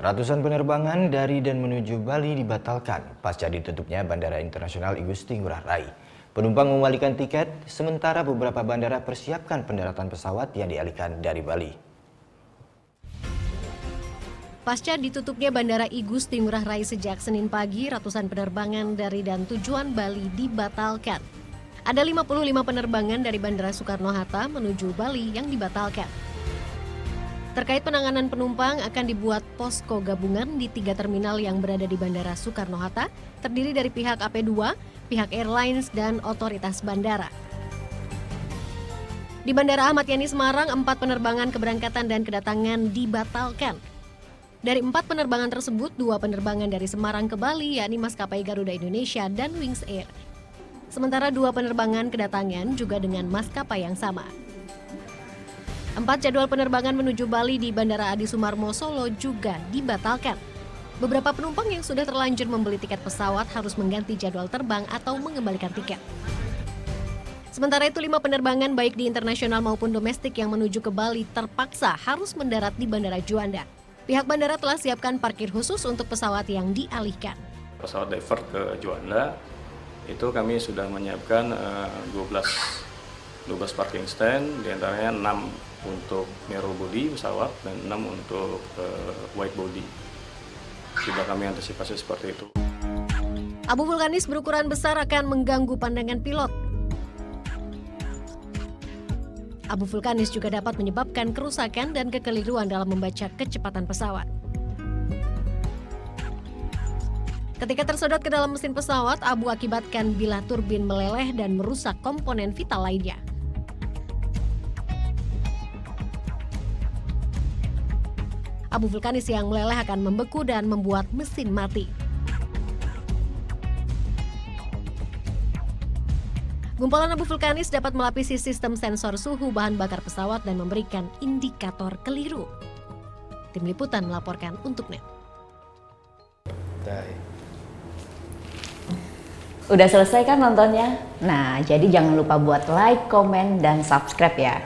Ratusan penerbangan dari dan menuju Bali dibatalkan pasca ditutupnya Bandara Internasional Igusti Ngurah Rai. Penumpang memalikan tiket, sementara beberapa bandara persiapkan pendaratan pesawat yang dialihkan dari Bali. Pasca ditutupnya Bandara Igusti Ngurah Rai sejak Senin pagi, ratusan penerbangan dari dan tujuan Bali dibatalkan. Ada 55 penerbangan dari Bandara Soekarno-Hatta menuju Bali yang dibatalkan. Terkait penanganan penumpang akan dibuat posko gabungan di 3 terminal yang berada di Bandara Soekarno-Hatta, terdiri dari pihak AP2, pihak airlines, dan otoritas bandara. Di Bandara Ahmad Yani Semarang, 4 penerbangan keberangkatan dan kedatangan dibatalkan. Dari 4 penerbangan tersebut, 2 penerbangan dari Semarang ke Bali, yakni maskapai Garuda Indonesia dan Wings Air. Sementara 2 penerbangan kedatangan juga dengan maskapai yang sama. 4 jadwal penerbangan menuju Bali di Bandara Adi Sumarmo Solo juga dibatalkan. Beberapa penumpang yang sudah terlanjur membeli tiket pesawat harus mengganti jadwal terbang atau mengembalikan tiket. Sementara itu 5 penerbangan baik di internasional maupun domestik yang menuju ke Bali terpaksa harus mendarat di Bandara Juanda. Pihak bandara telah siapkan parkir khusus untuk pesawat yang dialihkan. Pesawat divert ke Juanda, itu kami sudah menyiapkan 12 parking stand, diantaranya 6 untuk narrow body pesawat dan 6 untuk wide body. Sudah kami antisipasi seperti itu. Abu vulkanis berukuran besar akan mengganggu pandangan pilot. Abu vulkanis juga dapat menyebabkan kerusakan dan kekeliruan dalam membaca kecepatan pesawat. Ketika tersedot ke dalam mesin pesawat, abu akibatkan bilah turbin meleleh dan merusak komponen vital lainnya. Abu vulkanis yang meleleh akan membeku dan membuat mesin mati. Gumpalan abu vulkanis dapat melapisi sistem sensor suhu bahan bakar pesawat dan memberikan indikator keliru. Tim Liputan melaporkan untuk NET. Udah selesai kan nontonnya? Nah, jadi jangan lupa buat like, komen, dan subscribe ya.